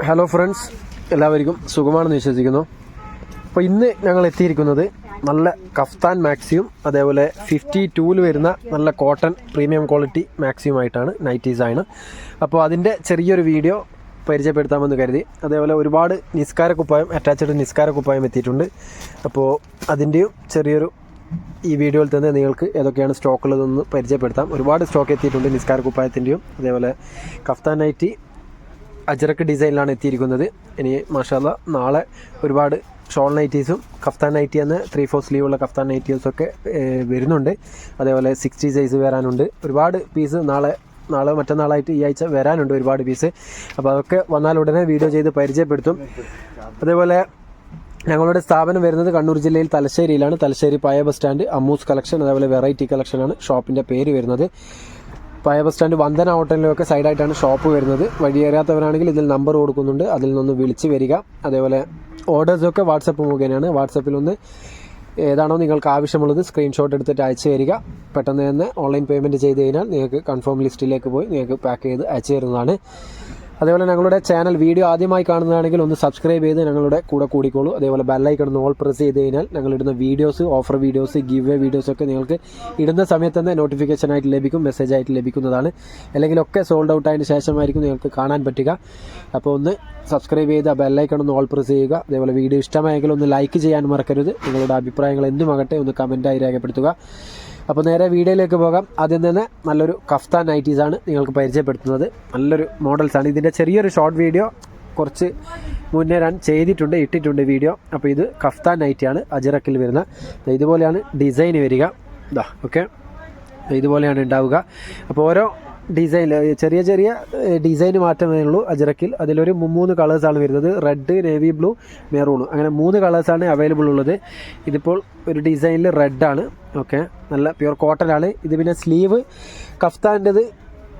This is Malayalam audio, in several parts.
ഹലോ ഫ്രണ്ട്സ്, എല്ലാവർക്കും സുഖമാണെന്ന് വിശ്വസിക്കുന്നു. അപ്പോൾ ഇന്ന് ഞങ്ങൾ എത്തിയിരിക്കുന്നത് നല്ല കഫ്താൻ മാക്സിയും അതേപോലെ 52-ൽ വരുന്ന നല്ല കോട്ടൺ പ്രീമിയം ക്വാളിറ്റി മാക്സിയുമായിട്ടാണ് നൈറ്റീസാണ്. അപ്പോൾ അതിൻ്റെ ചെറിയൊരു വീഡിയോ പരിചയപ്പെടുത്താമെന്ന് കരുതി. അതേപോലെ ഒരുപാട് നിസ്കാര കുപ്പായം, അറ്റാച്ച്ഡ് നിസ്കാര കുപ്പായം എത്തിയിട്ടുണ്ട്. അപ്പോൾ അതിൻ്റെയും ചെറിയൊരു ഈ വീഡിയോയിൽ തന്നെ നിങ്ങൾക്ക് ഏതൊക്കെയാണ് സ്റ്റോക്കുള്ളതെന്ന് പരിചയപ്പെടുത്താം. ഒരുപാട് സ്റ്റോക്ക് എത്തിയിട്ടുണ്ട് നിസ്കാര കുപ്പായത്തിൻ്റെയും. അതേപോലെ കഫ്താൻ നൈറ്റി അജ്രക്ക് ഡിസൈനിലാണ് എത്തിയിരിക്കുന്നത്. ഇനി മാഷാഅല്ലാ നാളെ ഒരുപാട് ഷോൾ നൈറ്റീസും കഫ്താൻ നൈറ്റി എന്ന 3/4 സ്ലീവുള്ള കഫ്താൻ നൈറ്റീസൊക്കെ വരുന്നുണ്ട്. അതേപോലെ 60 സൈസ് വരാനുണ്ട്. ഒരുപാട് പീസ് നാളെ മറ്റന്നാളായിട്ട് ഈ ആഴ്ച വരാനുണ്ട് ഒരുപാട് പീസ്. അപ്പോൾ അതൊക്കെ വന്നാൽ ഉടനെ വീഡിയോ ചെയ്ത് പരിചയപ്പെടുത്തും. അതേപോലെ ഞങ്ങളുടെ സ്ഥാപനം വരുന്നത് കണ്ണൂർ ജില്ലയിൽ തലശ്ശേരിയിലാണ്. തലശ്ശേരി പഴയ ബസ് സ്റ്റാൻഡ് അമ്മൂസ് കളക്ഷൻ, അതേപോലെ വെറൈറ്റി കളക്ഷനാണ് ഷോപ്പിൻ്റെ പേര് വരുന്നത്. പഴയ ബസ് സ്റ്റാൻഡ് വന്ദന ഹോട്ടലിലൊക്കെ സൈഡായിട്ടാണ് ഷോപ്പ് വരുന്നത്. വഴിയേറാത്തവരാണെങ്കിൽ ഇതിൽ നമ്പർ കൊടുക്കുന്നുണ്ട്, അതിൽ നിന്നൊന്ന് വിളിച്ച് വരിക. അതേപോലെ ഓർഡേഴ്സൊക്കെ വാട്സപ്പ് മുഖേനയാണ്. വാട്സപ്പിലൊന്ന് ഏതാണോ നിങ്ങൾക്ക് ആവശ്യമുള്ളത് സ്ക്രീൻഷോട്ട് എടുത്തിട്ട് അയച്ചു തരിക. പെട്ടെന്ന് തന്നെ ഓൺലൈൻ പേയ്മെൻറ്റ് ചെയ്ത് കഴിഞ്ഞാൽ നിങ്ങൾക്ക് കൺഫേം ലിസ്റ്റിലേക്ക് പോയി നിങ്ങൾക്ക് പാക്ക് ചെയ്ത് അയച്ചു തരുന്നതാണ്. അതേപോലെ ഞങ്ങളുടെ ചാനൽ വീഡിയോ ആദ്യമായി കാണുന്നതാണെങ്കിൽ ഒന്ന് സബ്സ്ക്രൈബ് ചെയ്ത് ഞങ്ങളുടെ കൂടെ കൂടിക്കോളൂ. അതേപോലെ ബെല്ലൈക്കൺ ഒന്ന് ഓൾ പ്രസ് ചെയ്ത് കഴിഞ്ഞാൽ ഞങ്ങളിടുന്ന videos, offer videos, giveaway വീഡിയോസൊക്കെ നിങ്ങൾക്ക് ഇടുന്ന സമയത്ത് തന്നെ നോട്ടിഫിക്കേഷനായിട്ട് ലഭിക്കും, മെസ്സേജായിട്ട് ലഭിക്കുന്നതാണ്. അല്ലെങ്കിലൊക്കെ സോൾഡ് ഔട്ട് ആയതിനു ശേഷമായിരിക്കും നിങ്ങൾക്ക് കാണാൻ പറ്റുക. അപ്പോൾ ഒന്ന് സബ്സ്ക്രൈബ് ചെയ്ത് ബെല്ലൈക്കൺ ഒന്ന് ഓൾ പ്രസ് ചെയ്യുക. അതേപോലെ വീഡിയോ ഇഷ്ടമായെങ്കിൽ ഒന്ന് ലൈക്ക് ചെയ്യാൻ മറക്കരുത്. നിങ്ങളുടെ അഭിപ്രായങ്ങൾ എന്തുമാകട്ടെ ഒന്ന് കമൻറ്റായി രേഖപ്പെടുത്തുക. അപ്പോൾ നേരെ വീഡിയോയിലേക്ക് പോകാം. ആദ്യം തന്നെ നല്ലൊരു കഫ്താൻ നൈറ്റീസാണ് നിങ്ങൾക്ക് പരിചയപ്പെടുത്തുന്നത്. നല്ലൊരു മോഡൽസാണ്. ഇതിൻ്റെ ചെറിയൊരു ഷോർട്ട് വീഡിയോ കുറച്ച് മുന്നേ ഞാൻ ഇട്ടിട്ടുണ്ട് വീഡിയോ. അപ്പോൾ ഇത് കഫ്താൻ നൈറ്റിയാണ് അജ്രക്കിൽ വരുന്ന. ഇതുപോലെയാണ് ഡിസൈൻ വരിക. ഓക്കെ, ഇതുപോലെയാണ് ഉണ്ടാവുക. അപ്പോൾ ഓരോ ചെറിയ ഡിസൈൻ മാറ്റമേ ഉള്ളൂ അജ്രക്കിൽ. അതിലൊരു 3 കളേഴ്സാണ് വരുന്നത്. റെഡ്, നേവി ബ്ലൂ, മെറൂൺ, അങ്ങനെ 3 കളേഴ്സാണ് അവൈലബിൾ ഉള്ളത്. ഇതിപ്പോൾ ഒരു ഡിസൈനിൽ റെഡാണ്. ഓക്കെ, നല്ല പ്യുവർ കോട്ടനാണ് ഇത്. പിന്നെ സ്ലീവ് കഫ്താൻ്റെത്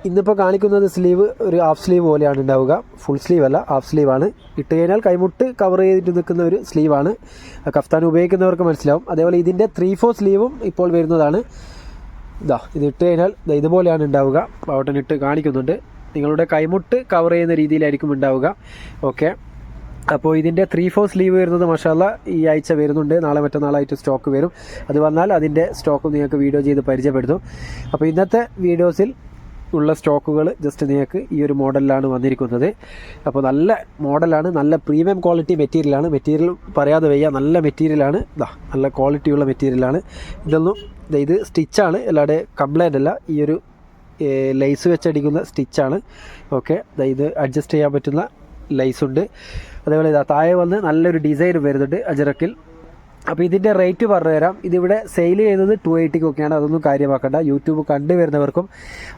ഇന്നിപ്പോൾ കാണിക്കുന്നത് സ്ലീവ് ഒരു ഹാഫ് സ്ലീവ് പോലെയാണ് ഉണ്ടാവുക. ഫുൾ സ്ലീവ് അല്ല, ഹാഫ് സ്ലീവാണ്. ഇട്ട് കഴിഞ്ഞാൽ കൈമുട്ട് കവർ ചെയ്തിട്ട് നിൽക്കുന്ന ഒരു സ്ലീവാണ്. കഫ്താൻ ഉപയോഗിക്കുന്നവർക്ക് മനസ്സിലാവും. അതേപോലെ ഇതിൻ്റെ 3/4 സ്ലീവും ഇപ്പോൾ വരുന്നതാണ്. ഇത് ഇട്ട് കഴിഞ്ഞാൽ ഇതുപോലെയാണ് ഉണ്ടാവുക. ബട്ടൺ ഇട്ട് കാണിക്കുന്നുണ്ട്. നിങ്ങളുടെ കൈമുട്ട് കവർ ചെയ്യുന്ന രീതിയിലായിരിക്കും ഉണ്ടാവുക. ഓക്കെ, അപ്പോൾ ഇതിൻ്റെ 3/4 സ്ലീവ് വരുന്നത് മാഷാഅല്ലാ ഈ ആഴ്ച വരുന്നുണ്ട്. നാളെ മറ്റന്നാളായിട്ട് സ്റ്റോക്ക് വരും. അത് വന്നാൽ അതിൻ്റെ സ്റ്റോക്ക് നിങ്ങൾക്ക് വീഡിയോ ചെയ്ത് പരിചയപ്പെടുത്തും. അപ്പോൾ ഇന്നത്തെ വീഡിയോസിൽ ഉള്ള സ്റ്റോക്കുകൾ ജസ്റ്റ് നിങ്ങൾക്ക് ഈ ഒരു മോഡലിലാണ് വന്നിരിക്കുന്നത്. അപ്പോൾ നല്ല മോഡലാണ്, നല്ല പ്രീമിയം ക്വാളിറ്റി മെറ്റീരിയലാണ്. മെറ്റീരിയൽ പറയാതെ വയ്യ, നല്ല മെറ്റീരിയലാണ്. നല്ല ക്വാളിറ്റിയുള്ള മെറ്റീരിയലാണ്. ഇത് സ്റ്റിച്ചാണ്, അല്ലാതെ കംപ്ലൈൻ്റ് അല്ല. ഈ ഒരു ലൈസ് വെച്ചടിക്കുന്ന സ്റ്റിച്ചാണ്. ഓക്കെ, ഇത് അഡ്ജസ്റ്റ് ചെയ്യാൻ പറ്റുന്ന ലൈസുണ്ട്. അതേപോലെ താഴെ വന്ന് നല്ലൊരു ഡിസൈൻ വരുന്നുണ്ട് അജ്രക്കിൽ. അപ്പോൾ ഇതിൻ്റെ റേറ്റ് പറഞ്ഞുതരാം. ഇതിവിടെ സെയിൽ ചെയ്യുന്നത് 280-ക്കൊക്കെയാണ്. അതൊന്നും കാര്യമാക്കണ്ട. യൂട്യൂബ് കണ്ടു വരുന്നവർക്കും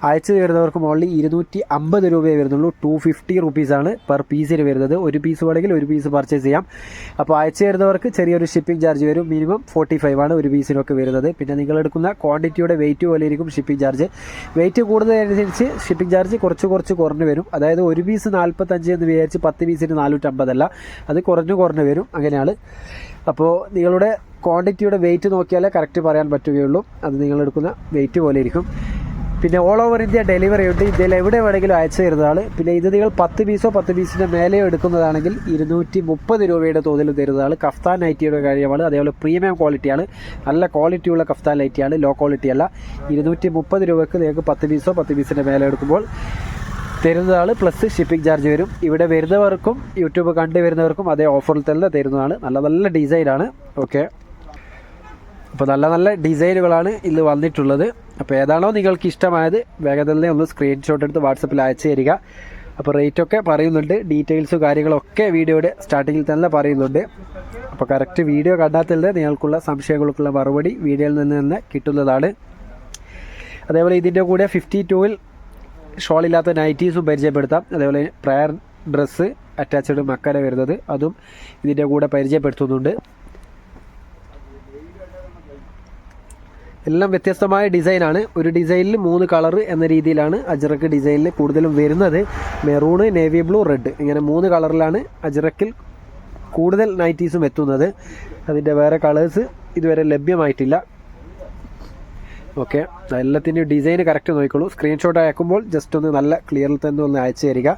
അയച്ചു വരുന്നവർക്കും ഓൺലി 250 രൂപയെ വരുന്നുള്ളൂ. 250 റുപ്പീസാണ് പെർ പീസിന് വരുന്നത്. ഒരു പീസ് വേണമെങ്കിൽ ഒരു പീസ് പർച്ചേസ് ചെയ്യാം. അപ്പോൾ അയച്ചു വരുന്നവർക്ക് ചെറിയൊരു ഷിപ്പിംഗ് ചാർജ് വരും. മിനിമം 45 ആണ് ഒരു പീസിനൊക്കെ വരുന്നത്. പിന്നെ നിങ്ങളെടുക്കുന്ന ക്വാണ്ടിറ്റിയുടെ വെയിറ്റ് പോലെ ഇരിക്കും ഷിപ്പിംഗ് ചാർജ്. വെയിറ്റ് കൂടുന്നതനുസരിച്ച് ഷിപ്പിംഗ് ചാർജ് കുറച്ച് കുറഞ്ഞ് വരും. അതായത് ഒരു പീസ് 45 എന്ന് വിചാരിച്ച് 10 പീസിന് 450 അല്ല, അത് കുറഞ്ഞ് വരും. അങ്ങനെയാണ്. അപ്പോൾ നിങ്ങളുടെ ക്വാണ്ടിറ്റിയുടെ വെയിറ്റ് നോക്കിയാലേ കറക്റ്റ് പറയാൻ പറ്റുകയുള്ളൂ. അത് നിങ്ങളെടുക്കുന്ന വെയിറ്റ് പോലെ ഇരിക്കും. പിന്നെ ഓൾ ഓവർ ഇന്ത്യ ഡെലിവറി ഉണ്ട്. ഇന്ത്യയിൽ എവിടെ വേണമെങ്കിലും അയച്ചു തരുന്നതാണ്. പിന്നെ ഇത് നിങ്ങൾ 10 പീസോ 10 പീസിൻ്റെ മേലെയോ എടുക്കുന്നതാണെങ്കിൽ 230 രൂപയുടെ തോതിൽ തരുന്നതാണ്. കഫ്താൻ നൈറ്റിയുടെ കാര്യമാണ്. അതേപോലെ പ്രീമിയം ക്വാളിറ്റിയാണ്, നല്ല ക്വാളിറ്റിയുള്ള കഫ്താൻ നൈറ്റിയാണ്, ലോ ക്വാളിറ്റി അല്ല. 230 രൂപയ്ക്ക് നിങ്ങൾക്ക് 10 പീസോ 10 പീസിൻ്റെ മേലെ എടുക്കുമ്പോൾ തരുന്നതാണ്. പ്ലസ് ഷിപ്പിംഗ് ചാർജ് വരും. ഇവിടെ വരുന്നവർക്കും യൂട്യൂബ് കണ്ടു വരുന്നവർക്കും അതേ ഓഫറിൽ തന്നെ തരുന്നതാണ്. നല്ല ഡിസൈനാണ്. ഓക്കെ, അപ്പോൾ നല്ല ഡിസൈനുകളാണ് ഇതിൽ വന്നിട്ടുള്ളത്. അപ്പോൾ ഏതാണോ നിങ്ങൾക്ക് ഇഷ്ടമായത് വേഗം തന്നെ ഒന്ന് സ്ക്രീൻഷോട്ട് എടുത്ത് വാട്സപ്പിൽ അയച്ചു തരിക. അപ്പോൾ റേറ്റൊക്കെ പറയുന്നുണ്ട്, ഡീറ്റെയിൽസും കാര്യങ്ങളൊക്കെ വീഡിയോയുടെ സ്റ്റാർട്ടിങ്ങിൽ തന്നെ പറയുന്നുണ്ട്. അപ്പോൾ കറക്റ്റ് വീഡിയോ കണ്ടാൽ തന്നെ നിങ്ങൾക്കുള്ള സംശയങ്ങൾക്കുള്ള മറുപടി വീഡിയോയിൽ നിന്ന് തന്നെ കിട്ടുന്നതാണ്. അതേപോലെ ഇതിൻ്റെ കൂടെ 52-ൽ ഷോളില്ലാത്ത നൈറ്റീസും പരിചയപ്പെടുത്താം. അതേപോലെ പ്രയർ ഡ്രസ്സ് അറ്റാച്ച്ഡ് മക്കര വരുന്നത് അതും ഇതിൻ്റെ കൂടെ പരിചയപ്പെടുത്തുന്നുണ്ട്. എല്ലാം വ്യത്യസ്തമായ ഡിസൈനാണ്. ഒരു ഡിസൈനിൽ 3 കളർ എന്ന രീതിയിലാണ് അജ്രക്ക് ഡിസൈനിൽ കൂടുതലും വരുന്നത്. മെറൂണ്, നേവി ബ്ലൂ, റെഡ്, ഇങ്ങനെ 3 കളറിലാണ് അജ്രക്കിൽ കൂടുതൽ നൈറ്റീസും എത്തുന്നത്. അതിൻ്റെ വേറെ കളേഴ്സ് ഇതുവരെ ലഭ്യമായിട്ടില്ല. ഓക്കെ, എല്ലാത്തിൻ്റെയും ഡിസൈൻ കറക്റ്റ് നോക്കിക്കോളൂ. സ്ക്രീൻഷോട്ട് അയക്കുമ്പോൾ ജസ്റ്റ് ഒന്ന് നല്ല ക്ലിയറിൽ തന്നെ ഒന്ന് അയച്ചു തരിക.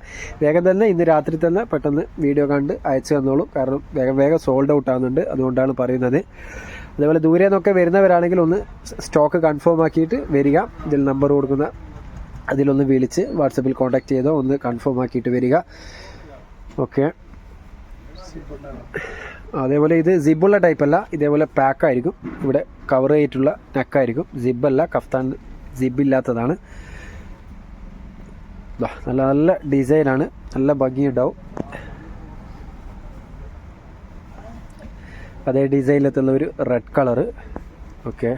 വേഗം തന്നെ ഇന്ന് രാത്രി തന്നെ പെട്ടെന്ന് വീഡിയോ കണ്ട് അയച്ചു തന്നോളൂ. കാരണം വേഗം സോൾഡ് ഔട്ട് ആകുന്നുണ്ട്, അതുകൊണ്ടാണ് പറയുന്നത്. അതേപോലെ ദൂരെ നിന്നൊക്കെ വരുന്നവരാണെങ്കിൽ ഒന്ന് സ്റ്റോക്ക് കൺഫേം ആക്കിയിട്ട് വരിക. ഇതിൽ നമ്പർ കൊടുക്കുന്ന അതിലൊന്ന് വിളിച്ച് വാട്സപ്പിൽ കോൺടാക്ട് ചെയ്തോ ഒന്ന് കൺഫേം ആക്കിയിട്ട് വരിക. ഓക്കെ, അതേപോലെ ഇത് സിബുള്ള ടൈപ്പല്ല, ഇതേപോലെ പാക്കായിരിക്കും. ഇവിടെ കവർ ചെയ്തിട്ടുള്ള നെക്കായിരിക്കും, സിബല്ല. കഫ്താൻ സിബില്ലാത്തതാണ്. നല്ല നല്ല ഡിസൈനാണ്, നല്ല ഭംഗിയുണ്ടാവും. അതേ ഡിസൈനിലെത്തുന്ന ഒരു റെഡ് കളറ്. ഓക്കെ,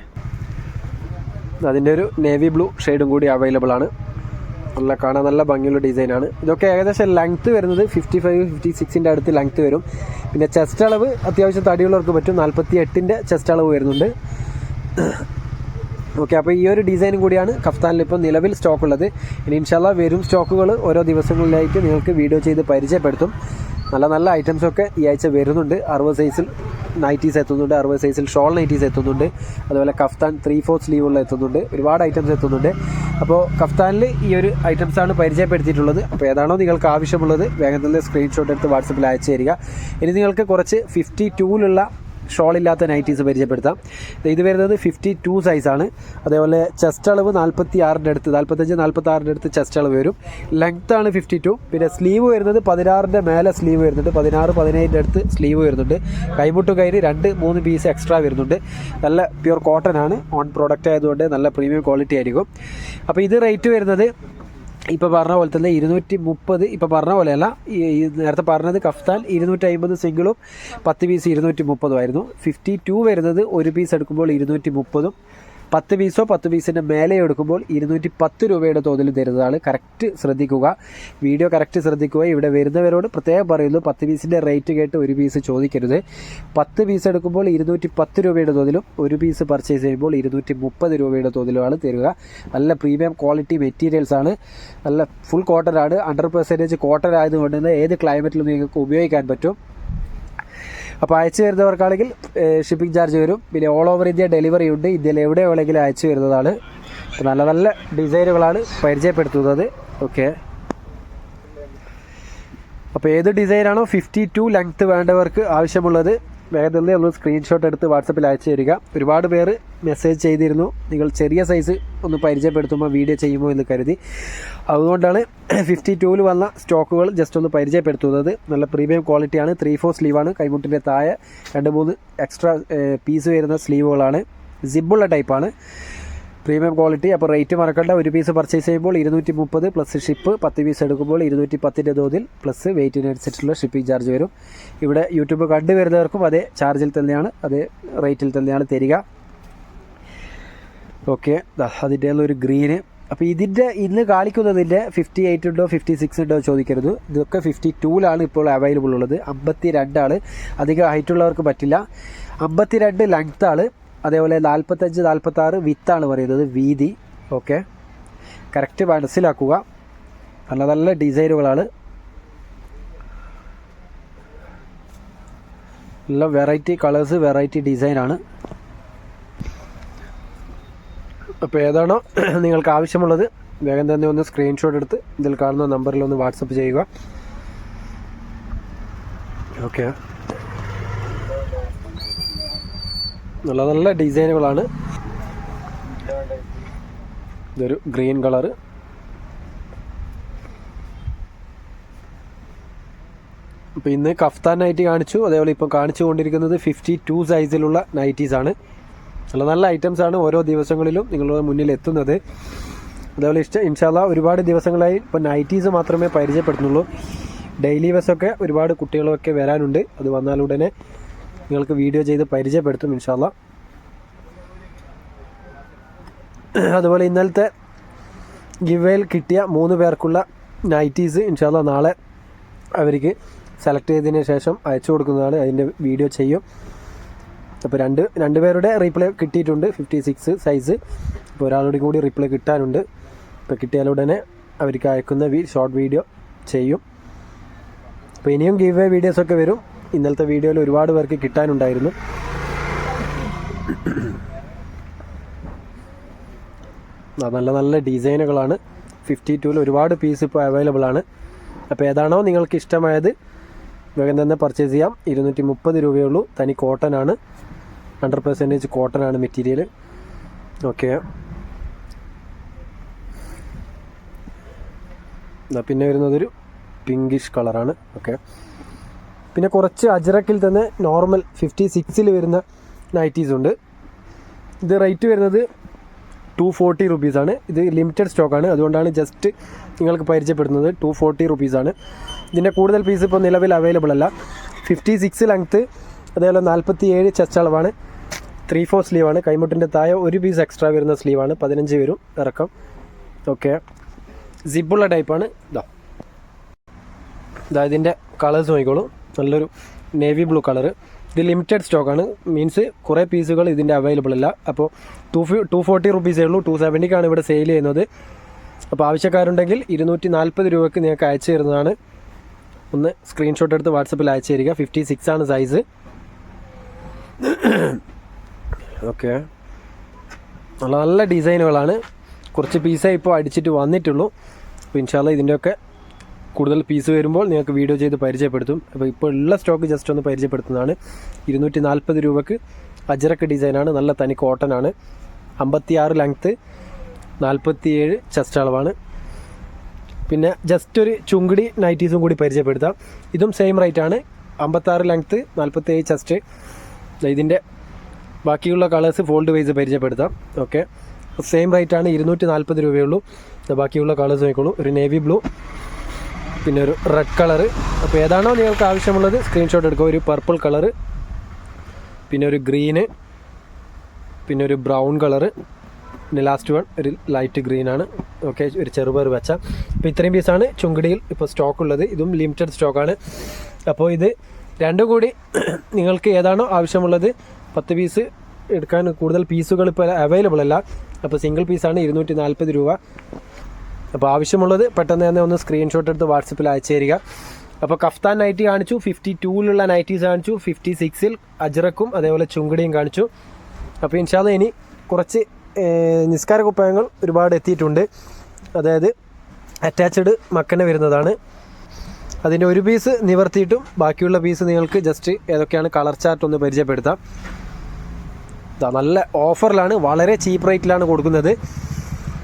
അതിൻ്റെ ഒരു നേവി ബ്ലൂ ഷെയ്ഡും കൂടി അവൈലബിൾ ആണ്. നല്ല കാണാൻ നല്ല ഭംഗിയുള്ള ഡിസൈനാണ്. ഇതൊക്കെ ഏകദേശം ലെങ്ത്ത് വരുന്നത് 55-56 അടുത്ത് ലെങ്ത്ത് വരും. പിന്നെ ചെസ്റ്റ് അളവ് അത്യാവശ്യം തടിയുള്ളവർക്ക് പറ്റും. 48 ചെസ്റ്റ് അളവ് വരുന്നുണ്ട്. ഓക്കെ, അപ്പോൾ ഈ ഒരു ഡിസൈനും കൂടിയാണ് കഫ്താനിൽ ഇപ്പോൾ നിലവിൽ സ്റ്റോക്ക് ഉള്ളത്. ഇനി ഇൻഷാല്ലാ വരും സ്റ്റോക്കുകൾ ഓരോ ദിവസങ്ങളിലായിട്ട് നിങ്ങൾക്ക് വീഡിയോ ചെയ്ത് പരിചയപ്പെടുത്തും. നല്ല നല്ല ഐറ്റംസൊക്കെ ഈ ആഴ്ച വരുന്നുണ്ട്. 60 സൈസിൽ നൈറ്റീസ് എത്തുന്നുണ്ട്, 60 സൈസിൽ ഷോൾ നൈറ്റീസ് എത്തുന്നുണ്ട്. അതുപോലെ കഫ്താൻ 3/4 സ്ലീവുള്ള എത്തുന്നുണ്ട്. ഒരുപാട് ഐറ്റംസ് എത്തുന്നുണ്ട്. അപ്പോൾ കഫ്താനിൽ ഈ ഒരു ഐറ്റംസാണ് പരിചയപ്പെടുത്തിയിട്ടുള്ളത്. അപ്പോൾ ഏതാണോ നിങ്ങൾക്ക് ആവശ്യമുള്ളത് വേഗം തന്നെ സ്ക്രീൻഷോട്ട് എടുത്ത് വാട്സപ്പിൽ അയച്ചു തരിക. ഇനി നിങ്ങൾക്ക് കുറച്ച് 52ലുള്ള ഷോളില്ലാത്ത നൈറ്റീസ് പരിചയപ്പെടുത്താം. ഇത് വരുന്നത് 52 സൈസാണ്. അതേപോലെ ചെസ്റ്റ് അളവ് 46 അടുത്ത്, 45-46 അടുത്ത് ചെസ്റ്റ് അളവ് വരും. ലെങ്ത്താണ് 52. പിന്നെ സ്ലീവ് വരുന്നത് 16 മേലെ സ്ലീവ് വരുന്നുണ്ട്, 16-17 അടുത്ത് സ്ലീവ് വരുന്നുണ്ട്. കൈമുട്ട് കയറി 2-3 പീസ് എക്സ്ട്രാ വരുന്നുണ്ട്. നല്ല പ്യുർ കോട്ടൺ ആണ്, ഓൺ പ്രോഡക്റ്റ് ആയതുകൊണ്ട് നല്ല പ്രീമിയം ക്വാളിറ്റി ആയിരിക്കും. അപ്പോൾ ഇത് റേറ്റ് വരുന്നത് ഇപ്പോൾ പറഞ്ഞ പോലെ തന്നെ 230. ഇപ്പോൾ പറഞ്ഞ പോലെയല്ല, ഈ നേരത്തെ പറഞ്ഞത് കഫ്താൻ 250 സിംഗിളും 10 പീസ് 230 ആയിരുന്നു. 52 വരുന്നത് ഒരു പീസ് എടുക്കുമ്പോൾ 230, 10 പീസോ 10 പീസിൻ്റെ മേലെ എടുക്കുമ്പോൾ 210 രൂപയുടെ തോതിൽ തരുന്നതാണ്. കറക്റ്റ് ശ്രദ്ധിക്കുക, വീഡിയോ കറക്റ്റ് ശ്രദ്ധിക്കുക. ഇവിടെ വരുന്നവരോട് പ്രത്യേകം പറയുന്നു, 10 പീസിൻ്റെ റേറ്റ് കേട്ട് ഒരു പീസ് ചോദിക്കരുത്. 10 പീസ് എടുക്കുമ്പോൾ 210 രൂപയുടെ തോതിലും, ഒരു പീസ് പർച്ചേസ് ചെയ്യുമ്പോൾ 230 രൂപയുടെ തോതിലുമാണ് തരിക. നല്ല പ്രീമിയം ക്വാളിറ്റി മെറ്റീരിയൽസ് ആണ്, നല്ല ഫുൾ കോട്ടൺ ആണ്. 100% കോട്ടൺ ആയതുകൊണ്ട് തന്നെ ഏത് ക്ലൈമറ്റിലും നിങ്ങൾക്ക് ഉപയോഗിക്കാൻ പറ്റും. അപ്പോൾ അയച്ചു വരുന്നവർക്കാണെങ്കിൽ ഷിപ്പിംഗ് ചാർജ് വരും. പിന്നെ ഓൾ ഓവർ ഇന്ത്യ ഡെലിവറി ഉണ്ട്, ഇന്ത്യയിൽ എവിടെ വേണമെങ്കിലും അയച്ചു വരുന്നതാണ്. നല്ല നല്ല ഡിസൈനുകളാണ് പരിചയപ്പെടുത്തുന്നത്. ഓക്കെ, അപ്പോൾ ഏത് ഡിസൈനാണോ 52 ലെങ്ത്ത് വേണ്ടവർക്ക് ആവശ്യമുള്ളത് വേഗം തന്നെ ഒന്ന് സ്ക്രീൻഷോട്ട് എടുത്ത് വാട്സപ്പിൽ അയച്ചു തരിക. ഒരുപാട് പേര് മെസ്സേജ് ചെയ്തിരുന്നു, നിങ്ങൾ ചെറിയ സൈസ് ഒന്ന് പരിചയപ്പെടുത്തുമ്പോൾ വീഡിയോ ചെയ്യുമോ എന്ന് കരുതി. അതുകൊണ്ടാണ് 52-ൽ വന്ന സ്റ്റോക്കുകൾ ജസ്റ്റ് ഒന്ന് പരിചയപ്പെടുത്തുന്നത്. നല്ല പ്രീമിയം ക്വാളിറ്റിയാണ്. 3/4 സ്ലീവാണ്. കൈമുട്ടിൻ്റെ താഴെ 2-3 എക്സ്ട്രാ പീസ് വരുന്ന സ്ലീവുകളാണ്. സിബുള്ള ടൈപ്പാണ്, പ്രീമിയം ക്വാളിറ്റി. അപ്പോൾ റേറ്റ് മറക്കണ്ട. ഒരു പീസ് പർച്ചേസ് ചെയ്യുമ്പോൾ 230 പ്ലസ് ഷിപ്പ്, 10 പീസ് എടുക്കുമ്പോൾ 210 തോതിൽ പ്ലസ് വെയിറ്റിനനുസരിച്ചുള്ള ഷിപ്പിംഗ് ചാർജ് വരും. ഇവിടെ യൂട്യൂബ് കണ്ടുവരുന്നവർക്കും അതേ ചാർജിൽ തന്നെയാണ്, അതേ റേറ്റിൽ തന്നെയാണ് തരിക. ഓക്കെ, അതിൻ്റെ ഒരു ഗ്രീന്. അപ്പോൾ ഇതിൻ്റെ ഇന്ന് കാണിക്കുന്നതിൻ്റെ 58 ഉണ്ടോ 56 ഉണ്ടോ ചോദിക്കരുത്. ഇതൊക്കെ 52-ലാണ് ഇപ്പോൾ അവൈലബിൾ ഉള്ളത്. 52 ആണ്, അധികം ഹൈറ്റുള്ളവർക്ക് പറ്റില്ല. 52 ലെങ്ത്താണ്. അതേപോലെ 45-46 വിത്താണ് പറയുന്നത്, വീതി. ഓക്കെ, കറക്റ്റ് മനസ്സിലാക്കുക. നല്ല നല്ല ഡിസൈനുകളാണ്, നല്ല വെറൈറ്റി കളേഴ്സ്, വെറൈറ്റി ഡിസൈനാണ്. അപ്പോൾ ഏതാണോ നിങ്ങൾക്ക് ആവശ്യമുള്ളത് വേഗം തന്നെ ഒന്ന് സ്ക്രീൻഷോട്ട് എടുത്ത് ഇതിൽ കാണുന്ന നമ്പറിൽ ഒന്ന് വാട്സപ്പ് ചെയ്യുക. ഓക്കെ, നല്ല നല്ല ഡിസൈനുകളാണ്. ഇതൊരു ഗ്രീൻ കളറ്. അപ്പോൾ ഇന്ന് കഫ്താൻ നൈറ്റി കാണിച്ചു. അതേപോലെ ഇപ്പോൾ കാണിച്ചു കൊണ്ടിരിക്കുന്നത് 52 സൈസിലുള്ള നൈറ്റീസാണ്. നല്ല നല്ല ഐറ്റംസാണ് ഓരോ ദിവസങ്ങളിലും നിങ്ങളുടെ മുന്നിൽ എത്തുന്നത്. അതേപോലെ ഇൻഷാല്ലാ ഒരുപാട് ദിവസങ്ങളായി ഇപ്പോൾ നൈറ്റീസ് മാത്രമേ പരിചയപ്പെടുത്തുന്നുള്ളൂ. ഡെയിലി വെസൊക്കെ ഒരുപാട് കുട്ടികളൊക്കെ വരാനുണ്ട്. അത് വന്നാലുടനെ നിങ്ങൾക്ക് വീഡിയോ ചെയ്ത് പരിചയപ്പെടുത്തും ഇൻഷാല്ലാ. അതുപോലെ ഇന്നലത്തെ ഗിവേയിൽ കിട്ടിയ 3 പേർക്കുള്ള നൈറ്റീസ് ഇൻഷാല്ലാ നാളെ അവർക്ക് സെലക്ട് ചെയ്തതിന് ശേഷം അയച്ചു കൊടുക്കുന്നതാണ്. അതിൻ്റെ വീഡിയോ ചെയ്യും. അപ്പോൾ രണ്ട് പേരുടെ റീപ്ലൈ കിട്ടിയിട്ടുണ്ട്, 56 സൈസ്. അപ്പോൾ ഒരാളുടെ കൂടി റീപ്ലൈ കിട്ടാനുണ്ട്. ഇപ്പോൾ കിട്ടിയാലുടനെ അവർക്ക് അയക്കുന്ന ഷോർട്ട് വീഡിയോ ചെയ്യും. അപ്പോൾ ഇനിയും ഗിവ് അവേ വീഡിയോസൊക്കെ വരും. ഇന്നലത്തെ വീഡിയോയിൽ ഒരുപാട് പേർക്ക് കിട്ടാനുണ്ടായിരുന്നു. നല്ല നല്ല ഡിസൈനുകളാണ്. 52-ൽ ഒരുപാട് പീസ് ഇപ്പോൾ അവൈലബിൾ ആണ്. അപ്പോൾ ഏതാണോ നിങ്ങൾക്ക് ഇഷ്ടമായത് വേഗം തന്നെ പർച്ചേസ് ചെയ്യാം. 230 രൂപയേ ഉള്ളൂ. തനി കോട്ടൺ ആണ്, 100% കോട്ടൺ ആണ് മെറ്റീരിയൽ. ഓക്കെ, പിന്നെ വരുന്നതൊരു പിങ്കിഷ് കളറാണ്. ഓക്കെ, പിന്നെ കുറച്ച് അജ്രക്കിൽ തന്നെ നോർമൽ 56-ൽ വരുന്ന നൈറ്റീസ് ഉണ്ട്. ഇത് റേറ്റ് വരുന്നത് 240 റുപ്പീസാണ്. ഇത് ലിമിറ്റഡ് സ്റ്റോക്കാണ്, അതുകൊണ്ടാണ് ജസ്റ്റ് നിങ്ങൾക്ക് പരിചയപ്പെടുന്നത്. 240 റുപ്പീസാണ്. ഇതിൻ്റെ കൂടുതൽ പീസ് ഇപ്പോൾ നിലവിൽ അവൈലബിൾ അല്ല. 56 ലെങ്ത്ത്, അതേപോലെ 47 ചെസ്റ്റ് അളവാണ്. 3/4 സ്ലീവാണ്. കൈമുട്ടിൻ്റെ താഴെ ഒരു പീസ് എക്സ്ട്രാ വരുന്ന സ്ലീവാണ്. 15 വരും ഇറക്കം. ഓക്കെ, സിബുള്ള ടൈപ്പാണ്. ഇതിൻ്റെ കളേഴ്സ് നോക്കിക്കോളൂ. നല്ലൊരു നേവി ബ്ലൂ കളറ്. ഇത് ലിമിറ്റഡ് സ്റ്റോക്കാണ്, മീൻസ് കുറേ പീസുകൾ ഇതിൻ്റെ അവൈലബിൾ അല്ല. അപ്പോൾ 240 റുപ്പീസേ ഉള്ളൂ. 270ക്കാണ് ഇവിടെ സെയിൽ ചെയ്യുന്നത്. അപ്പോൾ ആവശ്യക്കാരുണ്ടെങ്കിൽ 240 രൂപയ്ക്ക് നിങ്ങൾക്ക് അയച്ചു തരുന്നതാണ്. ഒന്ന് സ്ക്രീൻഷോട്ട് എടുത്ത് വാട്സപ്പിൽ അയച്ചു തരിക. 56 ആണ് സൈസ്. ഓക്കെ, നല്ല നല്ല ഡിസൈനുകളാണ്. കുറച്ച് പീസേ ഇപ്പോൾ അടിച്ചിട്ട് വന്നിട്ടുള്ളൂ. അപ്പോൾ ഇൻഷാല്ല ഇതിൻ്റെയൊക്കെ കൂടുതൽ പീസ് വരുമ്പോൾ നിങ്ങൾക്ക് വീഡിയോ ചെയ്ത് പരിചയപ്പെടുത്തും. അപ്പോൾ ഇപ്പോൾ ഉള്ള സ്റ്റോക്ക് ജസ്റ്റ് ഒന്ന് പരിചയപ്പെടുത്തുന്നതാണ്. 240 രൂപയ്ക്ക് അജ്രക്ക് ഡിസൈനാണ്. നല്ല തനി കോട്ടൺ ആണ്. 56 ലെങ്ത്ത്, 47 ചെസ്റ്റ് അളവാണ്. പിന്നെ ജസ്റ്റ് ഒരു ചുങ്കിടി നൈറ്റീസും കൂടി പരിചയപ്പെടുത്താം. ഇതും സെയിം റേറ്റ് ആണ്. 56 ലെങ്ത്ത്, 47 ചെസ്റ്റ്. ഇതിൻ്റെ ബാക്കിയുള്ള കളേഴ്സ് ഫോൾഡ് വൈസ് പരിചയപ്പെടുത്താം. ഓക്കെ, സെയിം റേറ്റ് ആണ്. 240 രൂപയുള്ളൂ. ബാക്കിയുള്ള കളേഴ്സ് നോക്കിക്കോളൂ. ഒരു നേവി ബ്ലൂ, പിന്നെ ഒരു റെഡ് കളറ്. അപ്പോൾ ഏതാണോ നിങ്ങൾക്ക് ആവശ്യമുള്ളത് സ്ക്രീൻഷോട്ട് എടുക്കുക. ഒരു പർപ്പിൾ കളറ്, പിന്നെ ഒരു ഗ്രീന്, പിന്നെ ഒരു ബ്രൗൺ കളറ്, പിന്നെ ലാസ്റ്റ് വൺ ഒരു ലൈറ്റ് ഗ്രീനാണ്. ഓക്കെ, ഒരു ചെറുപയർ വെച്ച. അപ്പോൾ ഇത്രയും പീസാണ് ചുങ്കിടിയിൽ ഇപ്പോൾ സ്റ്റോക്ക് ഉള്ളത്. ഇതും ലിമിറ്റഡ് സ്റ്റോക്കാണ്. അപ്പോൾ ഇത് രണ്ടും കൂടി നിങ്ങൾക്ക് ഏതാണോ ആവശ്യമുള്ളത് 10 പീസ് എടുക്കാൻ കൂടുതൽ പീസുകൾ ഇപ്പോൾ അവൈലബിൾ അല്ല. അപ്പോൾ സിംഗിൾ പീസാണ് 240 രൂപ. അപ്പോൾ ആവശ്യമുള്ളത് പെട്ടെന്ന് തന്നെ ഒന്ന് സ്ക്രീൻഷോട്ട് എടുത്ത് വാട്സപ്പിൽ അയച്ചു തരിക. അപ്പോൾ കഫ്താൻ നൈറ്റി കാണിച്ചു, 52-ലുള്ള നൈറ്റീസ് കാണിച്ചു, 56-ൽ അജ്രക്കും അതേപോലെ ചുങ്കിടിയും കാണിച്ചു. അപ്പോൾ ഇൻഷാല്ല ഇനി കുറച്ച് നിസ്കാര കുപ്പായങ്ങൾ ഒരുപാട് എത്തിയിട്ടുണ്ട്. അതായത് അറ്റാച്ച്ഡ് മക്കനെ വരുന്നതാണ്. അതിൻ്റെ ഒരു പീസ് നിവർത്തിയിട്ടും ബാക്കിയുള്ള പീസ് നിങ്ങൾക്ക് ജസ്റ്റ് ഏതൊക്കെയാണ് കളർ ചാർട്ട് ഒന്ന് പരിചയപ്പെടുത്താം. നല്ല ഓഫറിലാണ്, വളരെ ചീപ്പ് റേറ്റിലാണ് കൊടുക്കുന്നത്.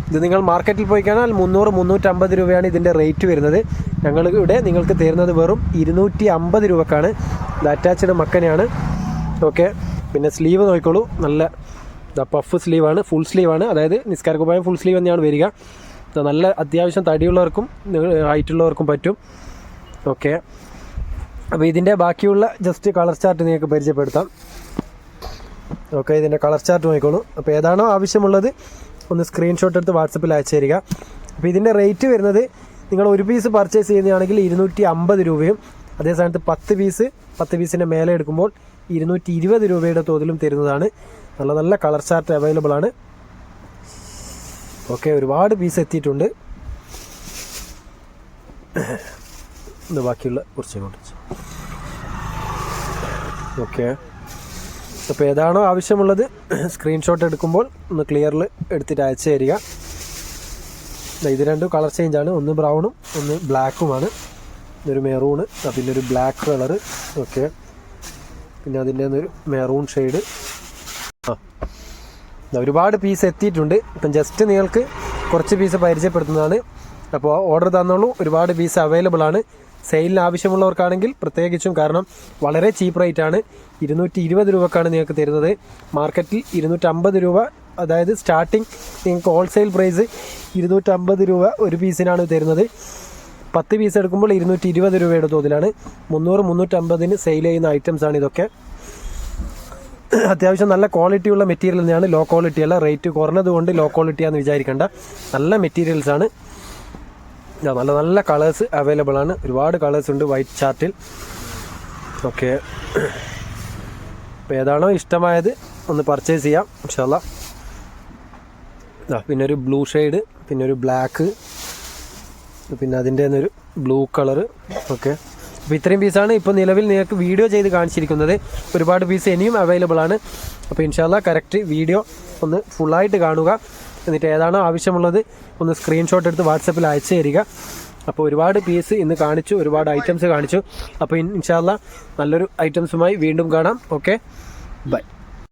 ഇത് നിങ്ങൾ മാർക്കറ്റിൽ പോയി കഴിഞ്ഞാൽ 300-350 രൂപയാണ് ഇതിൻ്റെ റേറ്റ് വരുന്നത്. ഞങ്ങൾ ഇവിടെ നിങ്ങൾക്ക് തരുന്നത് വെറും 250 രൂപക്കാണ്. ഇത് അറ്റാച്ച്ഡ് മക്കനെയാണ്. ഓക്കെ, പിന്നെ സ്ലീവ് നോക്കിക്കോളൂ. നല്ല പഫ് സ്ലീവാണ്, ഫുൾ സ്ലീവാണ്. അതായത് നിസ്കാര കുപ്പായം ഫുൾ സ്ലീവ് തന്നെയാണ് വരിക. നല്ല അത്യാവശ്യം തടിയുള്ളവർക്കും ഹൈറ്റുള്ളവർക്കും പറ്റും. ഓക്കെ, അപ്പോൾ ഇതിൻ്റെ ബാക്കിയുള്ള ജസ്റ്റ് കളർ ചാർട്ട് നിങ്ങൾക്ക് പരിചയപ്പെടുത്താം. ഓക്കെ, ഇതിൻ്റെ കളർ ചാർട്ട് നോക്കിക്കോളൂ. അപ്പോൾ ഏതാണോ ആവശ്യമുള്ളത് ഒന്ന് സ്ക്രീൻഷോട്ട് എടുത്ത് വാട്സപ്പിൽ അയച്ചു തരിക. അപ്പോൾ ഇതിൻ്റെ റേറ്റ് വരുന്നത് നിങ്ങൾ ഒരു പീസ് പർച്ചേസ് ചെയ്യുന്നതാണെങ്കിൽ 250 രൂപയും, അതേ സ്ഥാനത്ത് 10 പീസിൻ്റെ മേലെ എടുക്കുമ്പോൾ 220 രൂപയുടെ തോതിലും തരുന്നതാണ്. നല്ല നല്ല കളർ ചാർട്ട് അവൈലബിൾ ആണ്. ഓക്കെ, ഒരുപാട് പീസ് എത്തിയിട്ടുണ്ട്. ഇത് ബാക്കിയുള്ള കുറച്ചും ഓക്കെ. അപ്പോൾ ഏതാണോ ആവശ്യമുള്ളത് സ്ക്രീൻഷോട്ട് എടുക്കുമ്പോൾ ഒന്ന് ക്ലിയറിൽ എടുത്തിട്ട് അയച്ചു തരിക. ഇത് രണ്ടും കളർ ചേഞ്ചാണ്. ഒന്ന് ബ്രൗണും ഒന്ന് ബ്ലാക്കുമാണ്. ഇതൊരു മെറൂണ്, പിന്നെ ഒരു ബ്ലാക്ക് കളറ്. ഓക്കെ, പിന്നെ അതിൻ്റെ ഒരു മെറൂൺ ഷെയ്ഡ്. ഒരുപാട് പീസ് എത്തിയിട്ടുണ്ട്. ഇപ്പം ജസ്റ്റ് നിങ്ങൾക്ക് കുറച്ച് പീസ് പരിചയപ്പെടുത്തുന്നതാണ്. അപ്പോൾ ഓർഡർ തന്നോളൂ. ഒരുപാട് പീസ് അവൈലബിൾ ആണ്. സെയിലിന് ആവശ്യമുള്ളവർക്കാണെങ്കിൽ പ്രത്യേകിച്ചും, കാരണം വളരെ ചീപ്പ് റേറ്റ് ആണ്. 220 രൂപക്കാണ് നിങ്ങൾക്ക് തരുന്നത്. മാർക്കറ്റിൽ 250 രൂപ, അതായത് സ്റ്റാർട്ടിങ് നിങ്ങൾക്ക് ഹോൾസെയിൽ പ്രൈസ് 250 രൂപ ഒരു പീസിനാണ് തരുന്നത്. 10 പീസ് എടുക്കുമ്പോൾ 220 രൂപയുടെ തോതിലാണ്. 300-350 സെയിൽ ചെയ്യുന്ന ഐറ്റംസാണ് ഇതൊക്കെ. അത്യാവശ്യം നല്ല ക്വാളിറ്റിയുള്ള മെറ്റീരിയൽ തന്നെയാണ്, ലോ ക്വാളിറ്റി അല്ല. റേറ്റ് കുറഞ്ഞതുകൊണ്ട് ലോ ക്വാളിറ്റിയാണെന്ന് വിചാരിക്കേണ്ട. നല്ല മെറ്റീരിയൽസാണ്. നല്ല നല്ല കളേഴ്സ് അവൈലബിൾ ആണ്. ഒരുപാട് കളേഴ്സ് ഉണ്ട് വൈറ്റ് ചാർട്ടിൽ. ഓക്കെ, അപ്പോൾ ഏതാണോ ഇഷ്ടമായത് ഒന്ന് പർച്ചേസ് ചെയ്യാം ഇൻഷാല്ലാ. പിന്നെ ഒരു ബ്ലൂ ഷെയ്ഡ്, പിന്നെ ഒരു ബ്ലാക്ക്, പിന്നെ അതിൻ്റെ ഒരു ബ്ലൂ കളറ്. ഓക്കെ, അപ്പോൾ ഇത്രയും പീസാണ് ഇപ്പോൾ നിലവിൽ നിങ്ങൾക്ക് വീഡിയോ ചെയ്ത് കാണിച്ചിരിക്കുന്നത്. ഒരുപാട് പീസ് ഇനിയും അവൈലബിൾ ആണ്. അപ്പോൾ ഇൻഷാല്ലാ കറക്റ്റ് വീഡിയോ ഒന്ന് ഫുള്ളായിട്ട് കാണുക. എന്നിട്ട് ഏതാണോ ആവശ്യമുള്ളത് ഒന്ന് സ്ക്രീൻഷോട്ട് എടുത്ത് വാട്സപ്പിൽ അയച്ചു തരിക. അപ്പോൾ ഒരുപാട് പീസ് ഇന്ന് കാണിച്ചു, ഒരുപാട് ഐറ്റംസ് കാണിച്ചു. അപ്പോൾ ഇൻഷാ അല്ലാഹ് നല്ലൊരു ഐറ്റംസുമായി വീണ്ടും കാണാം. Okay, by.